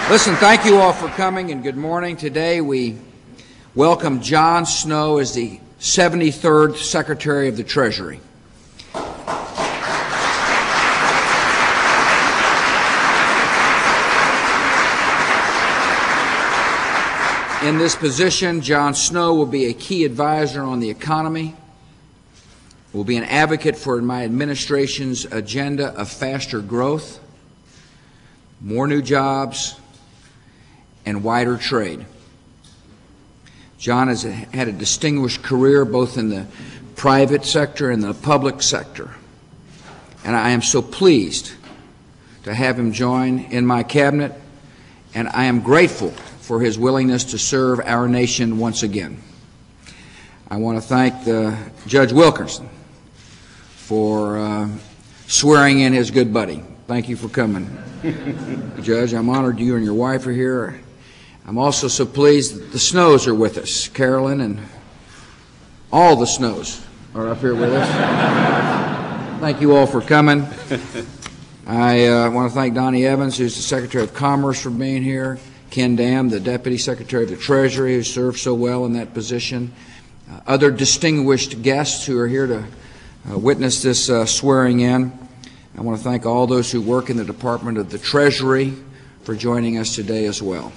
Listen, thank you all for coming and good morning. Today we welcome John Snow as the 73rd Secretary of the Treasury. In this position, John Snow will be a key advisor on the economy, will be an advocate for my administration's agenda of faster growth, more new jobs, and wider trade. John has had a distinguished career both in the private sector and the public sector, and I am so pleased to have him join in my cabinet, and I am grateful for his willingness to serve our nation once again. I want to thank Judge Wilkerson for swearing in his good buddy. Thank you for coming, Judge. I'm honored you and your wife are here. I'm also so pleased that the Snows are with us. Carolyn and all the Snows are up here with us. Thank you all for coming. I want to thank Donnie Evans, who's the Secretary of Commerce, for being here. Ken Dam, the Deputy Secretary of the Treasury, who served so well in that position. Other distinguished guests who are here to witness this swearing in. I want to thank all those who work in the Department of the Treasury for joining us today as well.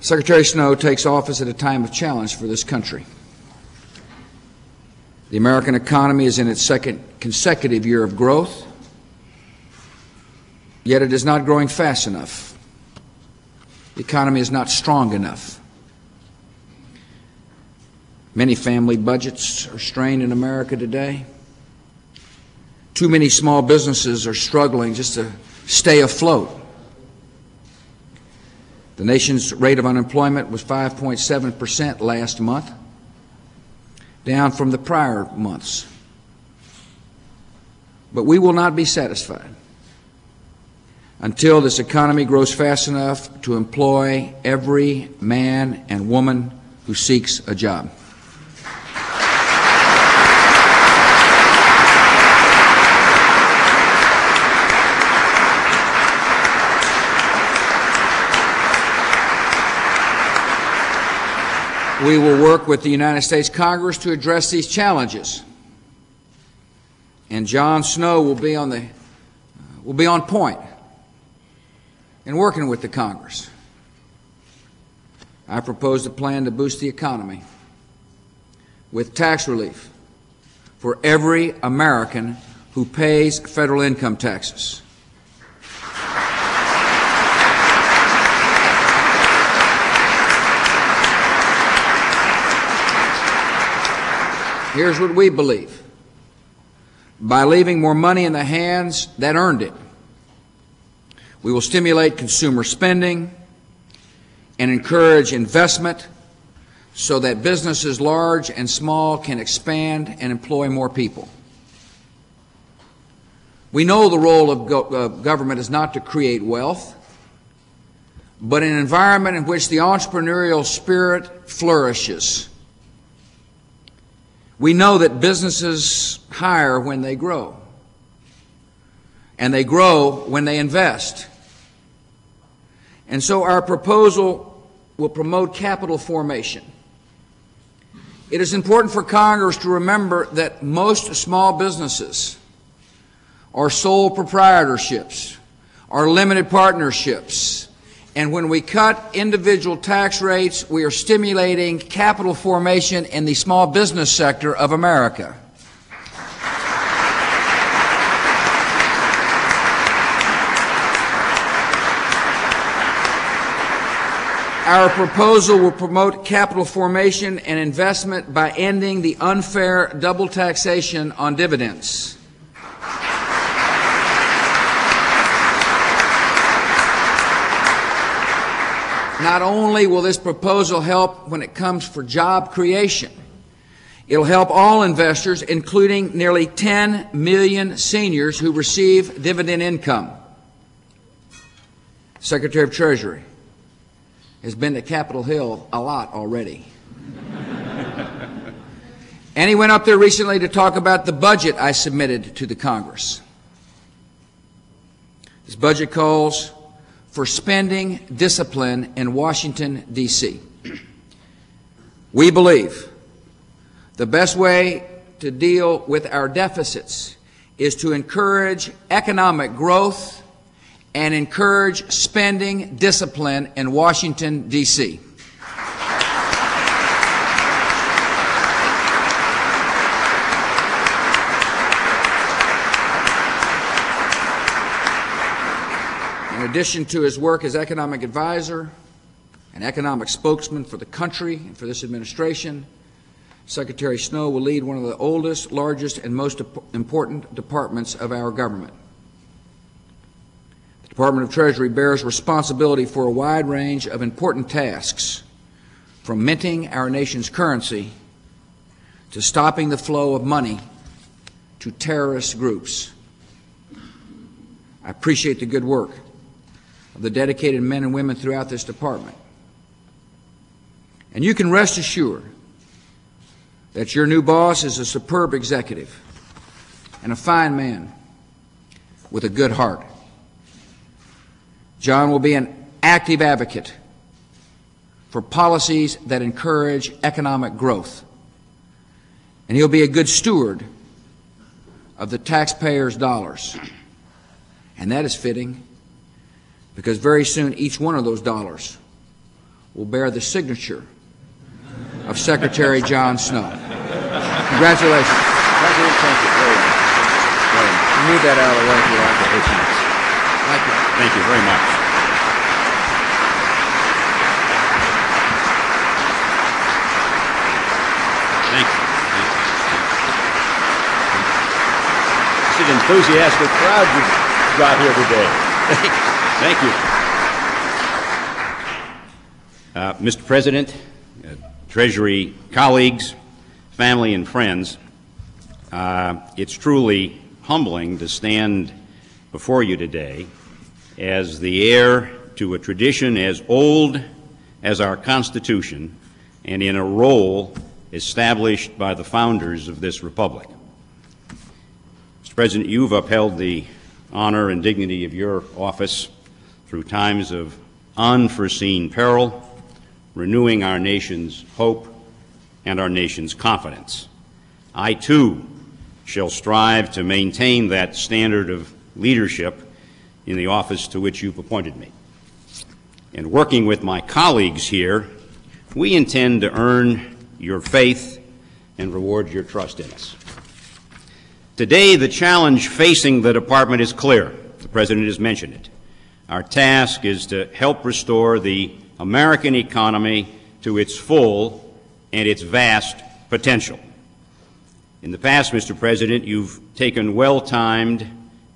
Secretary Snow takes office at a time of challenge for this country. The American economy is in its second consecutive year of growth, yet it is not growing fast enough. The economy is not strong enough. Many family budgets are strained in America today. Too many small businesses are struggling just to stay afloat. The nation's rate of unemployment was 5.7% last month, down from the prior months. But we will not be satisfied until this economy grows fast enough to employ every man and woman who seeks a job. We will work with the United States Congress to address these challenges, and John Snow will be on point in working with the Congress. I propose a plan to boost the economy with tax relief for every American who pays federal income taxes. Here's what we believe. By leaving more money in the hands that earned it, we will stimulate consumer spending and encourage investment so that businesses large and small can expand and employ more people. We know the role of government is not to create wealth, but an environment in which the entrepreneurial spirit flourishes. We know that businesses hire when they grow, and they grow when they invest. And so our proposal will promote capital formation. It is important for Congress to remember that most small businesses are sole proprietorships, are limited partnerships, and when we cut individual tax rates, we are stimulating capital formation in the small business sector of America. Our proposal will promote capital formation and investment by ending the unfair double taxation on dividends. Not only will this proposal help when it comes for job creation, it'll help all investors, including nearly 10 million seniors who receive dividend income. Secretary of Treasury has been to Capitol Hill a lot already. And he went up there recently to talk about the budget I submitted to the Congress. This budget calls for spending discipline in Washington, D.C. We believe the best way to deal with our deficits is to encourage economic growth and encourage spending discipline in Washington, D.C. In addition to his work as economic advisor and economic spokesman for the country and for this administration, Secretary Snow will lead one of the oldest, largest, and most important departments of our government. The Department of Treasury bears responsibility for a wide range of important tasks, from minting our nation's currency to stopping the flow of money to terrorist groups. I appreciate the good work of the dedicated men and women throughout this department. And you can rest assured that your new boss is a superb executive and a fine man with a good heart. John will be an active advocate for policies that encourage economic growth, and he'll be a good steward of the taxpayers' dollars. And that is fitting, because very soon each one of those dollars will bear the signature of Secretary John Snow. Congratulations. President, thank you very much. You need that out of the way if you like it. Thank you. Thank you very much. Thank you. It's an enthusiastic crowd you've got here today. Thank you. Mr. President, Treasury colleagues, family, and friends, it's truly humbling to stand before you today as the heir to a tradition as old as our Constitution and in a role established by the founders of this republic. Mr. President, you've upheld the honor and dignity of your office through times of unforeseen peril, renewing our nation's hope and our nation's confidence. I, too, shall strive to maintain that standard of leadership in the office to which you've appointed me. And working with my colleagues here, we intend to earn your faith and reward your trust in us. Today, the challenge facing the Department is clear. The President has mentioned it. Our task is to help restore the American economy to its full and its vast potential. In the past, Mr. President, you've taken well-timed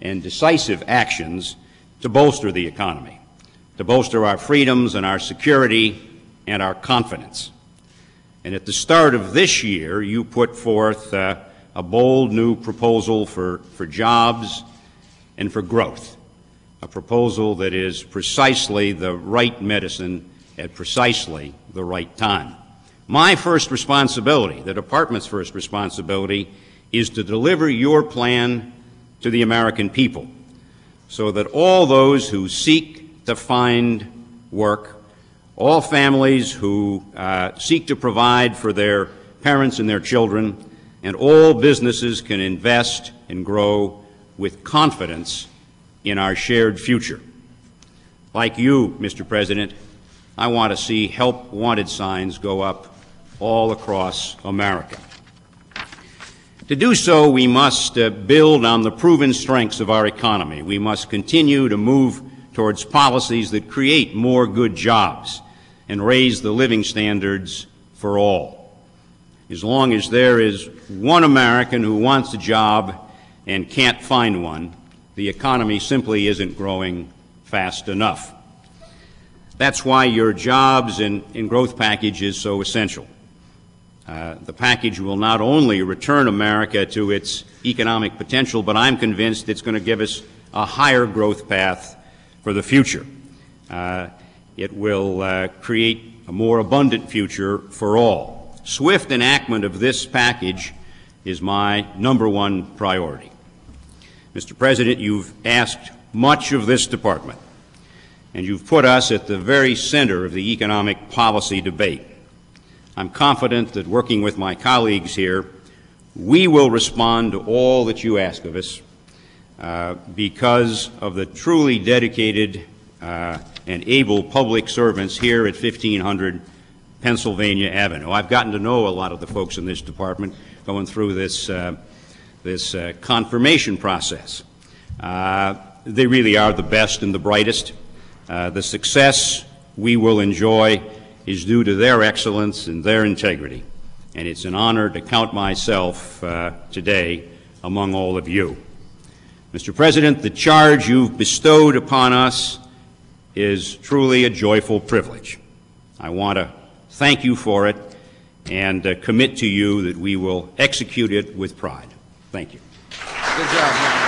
and decisive actions to bolster the economy, to bolster our freedoms and our security and our confidence. And at the start of this year, you put forth a bold new proposal for jobs and for growth, a proposal that is precisely the right medicine at precisely the right time. My first responsibility, the Department's first responsibility, is to deliver your plan to the American people so that all those who seek to find work, all families who seek to provide for their parents and their children, and all businesses can invest and grow with confidence in our shared future. Like you, Mr. President, I want to see help wanted signs go up all across America. To do so, we must build on the proven strengths of our economy. We must continue to move towards policies that create more good jobs and raise the living standards for all. As long as there is one American who wants a job and can't find one, the economy simply isn't growing fast enough. That's why your jobs and growth package is so essential. The package will not only return America to its economic potential, but I'm convinced it's going to give us a higher growth path for the future. It will create a more abundant future for all. Swift enactment of this package is my #1 priority. Mr. President, you've asked much of this Department, and you've put us at the very center of the economic policy debate. I'm confident that working with my colleagues here, we will respond to all that you ask of us because of the truly dedicated and able public servants here at 1500 Pennsylvania Avenue. I've gotten to know a lot of the folks in this department going through this confirmation process. They really are the best and the brightest. The success we will enjoy is due to their excellence and their integrity, and it's an honor to count myself today among all of you. Mr. President, the charge you've bestowed upon us is truly a joyful privilege. I want to thank you for it and commit to you that we will execute it with pride. Thank you. Good job, man.